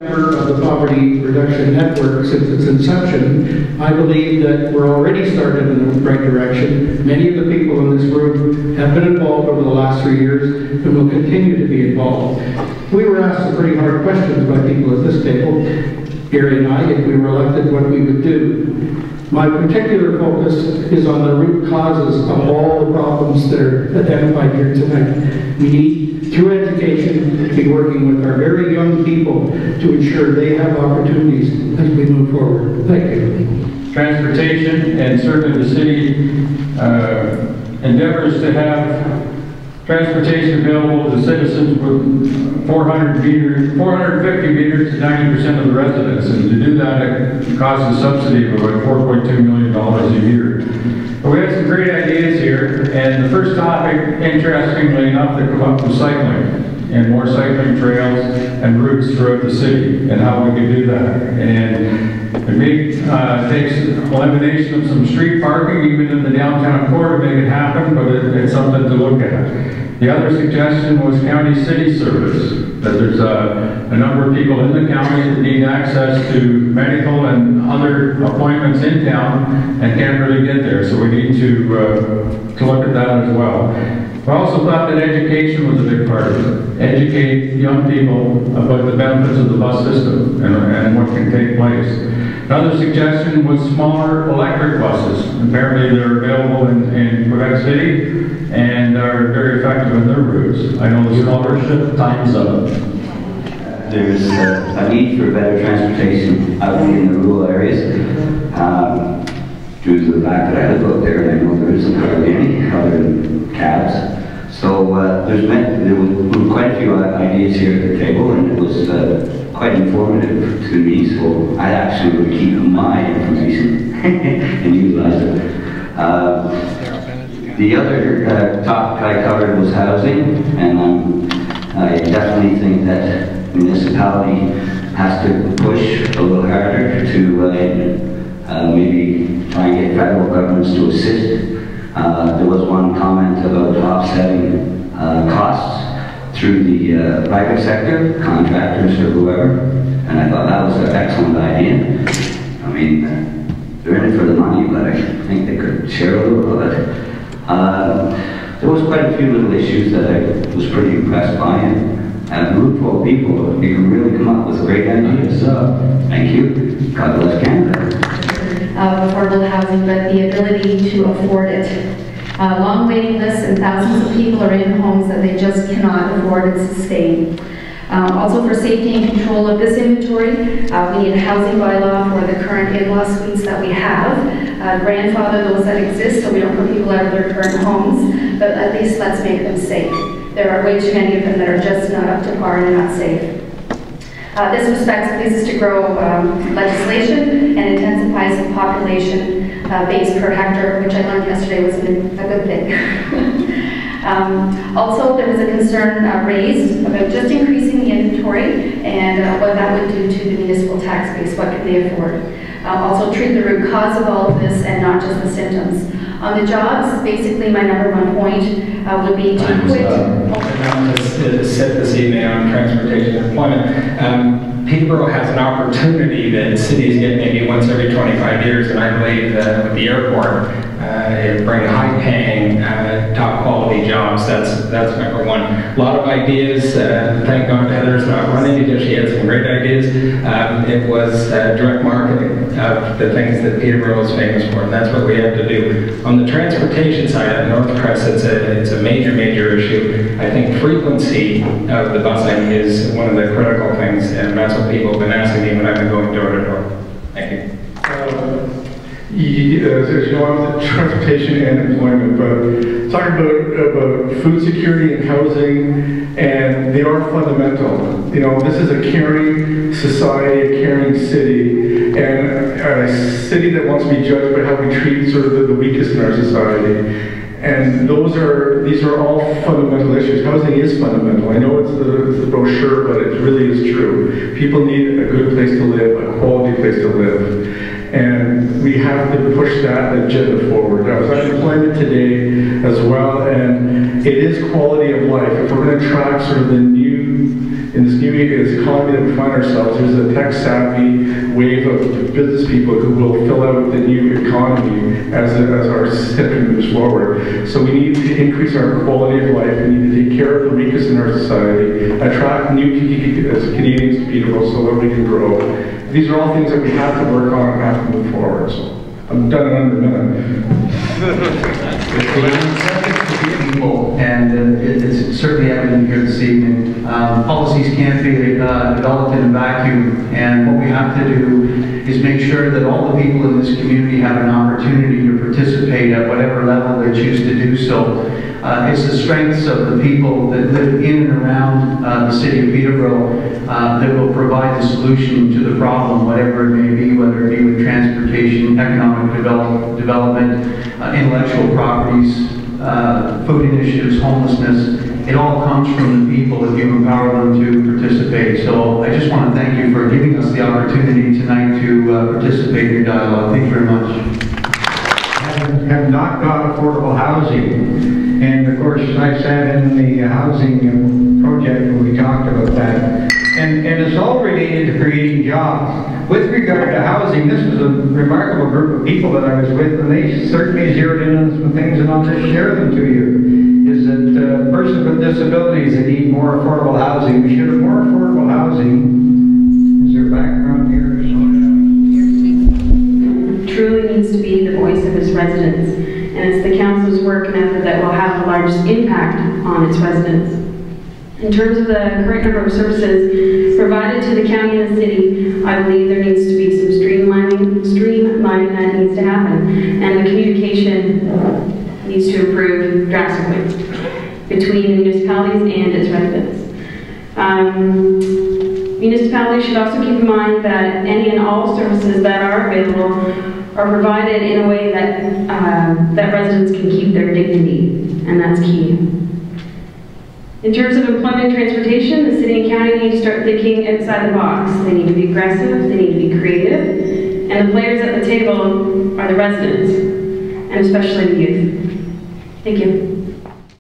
Member of the Poverty Reduction Network since its inception, I believe that we're already started in the right direction. Many of the people in this room have been involved over the last 3 years and will continue to be involved. We were asked some pretty hard questions by people at this table, Gary and I, if we were elected, what we would do. My particular focus is on the root causes of all the problems that are identified here tonight. We need, through education, to be working with our very young people to ensure they have opportunities as we move forward. Thank you. Transportation, and certainly the city endeavors to have transportation available to citizens with 450 meters to 90% of the residents, and to do that it costs a subsidy of about $4.2 million a year. But we have some great ideas here, and the first topic, interestingly enough, that come up was cycling, and more cycling trails and routes throughout the city, and how we can do that. And it takes elimination of some street parking, even in the downtown core, to make it happen, but it's something to look at. The other suggestion was county city service, that there's a number of people in the county that need access to medical and other appointments in town and can't really get there, so we need to look at that as well. We also thought that education was a big part of it. Educate young people about the benefits of the bus system and what can take place. Another suggestion was smaller electric buses. Apparently they're available in Quebec City and are very effective in their routes. I know the smaller time's up. There's a need for better transportation out in the rural areas. Due to the fact that I live out there and I know there isn't hardly any other than cabs. So there were quite a few ideas here at the table, and it was quite informative to me, so I actually would keep my information and utilize it. The other topic I covered was housing, and I definitely think that municipality has to push a little harder to maybe try and get federal governments to assist. There was one comment about offsetting costs through the private sector, contractors or whoever, and I thought that was an excellent idea. I mean, they're in it for the money, but I think they could share a little of it. There was quite a few little issues that I was pretty impressed by, and a group full of people, you can really come up with great ideas. Thank you. God bless Canada. Affordable housing, but the ability to afford it. Long waiting lists and thousands of people are in homes that they just cannot afford and sustain. Also for safety and control of this inventory, we need a housing bylaw for the current in-law suites that we have. Grandfather those that exist so we don't put people out of their current homes, but at least let's make them safe. There are way too many of them that are just not up to par and not safe. This respects places to grow legislation and intensifies the population base per hectare, which I learned yesterday was a good thing. Also, there was a concern raised about just increasing the inventory and what that would do to the municipal tax base. What can they afford? Also, treat the root cause of all of this and not just the symptoms. On the jobs, basically my #1 point would be to quit. To sit this evening on transportation and employment. Peterborough has an opportunity that cities get maybe once every 25 years, and I believe with the airport, it bring high-paying, top-quality jobs. That's #1. A lot of ideas. Thank God Heather's not running because she had some great ideas. It was direct marketing of the things that Peterborough is famous for, and that's what we have to do. On the transportation side, at North Crest, it's a major issue. I think frequency of the busing is one of the critical things, and that's what people have been asking me when I've been going door to door. Thank you. There's transportation and employment, but talking about food security and housing, and they are fundamental. You know, this is a caring society, a caring city, and a city that wants to be judged by how we treat sort of the weakest in our society. And these are all fundamental issues. Housing is fundamental. I know it's the brochure, but it really is true. People need a good place to live, a quality place to live. And we have to push that agenda forward. I was on employment today as well, and it is quality of life. If we're going to attract sort of the new in this economy that we find ourselves, there's a tech-savvy wave of business people who will fill out the new economy as our sector moves forward. So we need to increase our quality of life. We need to take care of the weakest in our society, attract new Canadians to Peterborough so that we can grow. These are all things that we have to work on and have to move forward. So I'm done in under a minute. And it's certainly evident here this evening. Policies can't be developed in a vacuum, and what we have to do is make sure that all the people in this community have an opportunity to participate at whatever level they choose to do so. It's the strengths of the people that live in and around the city of Peterborough that will provide the solution to the problem, whatever it may be, whether it be with transportation, economic development, intellectual properties, food initiatives, homelessness. It all comes from the people if you empower them to participate. So I just want to thank you for giving us the opportunity tonight to participate in your dialogue. Thank you very much. Have not got affordable housing. And of course, I sat in the housing project where we talked about that. And it's all related to creating jobs. With regard to housing, this was a remarkable group of people that I was with, and they certainly zeroed in on some things, and I'll just share them to you. Is that persons with disabilities that need more affordable housing, we should have more affordable housing. Is there a background here? Truly needs to be the voice of its residents, and it's the council's work and effort that will have the largest impact on its residents. In terms of the current number of services provided to the county and the city, I believe there needs to be some streamlining that needs to happen, and the communication needs to improve drastically between the municipalities and its residents. Municipalities should also keep in mind that any and all services that are available are provided in a way that that residents can keep their dignity, and that's key. In terms of employment and transportation, the city and county need to start thinking outside the box. They need to be aggressive, they need to be creative, and the players at the table are the residents, and especially the youth. Thank you.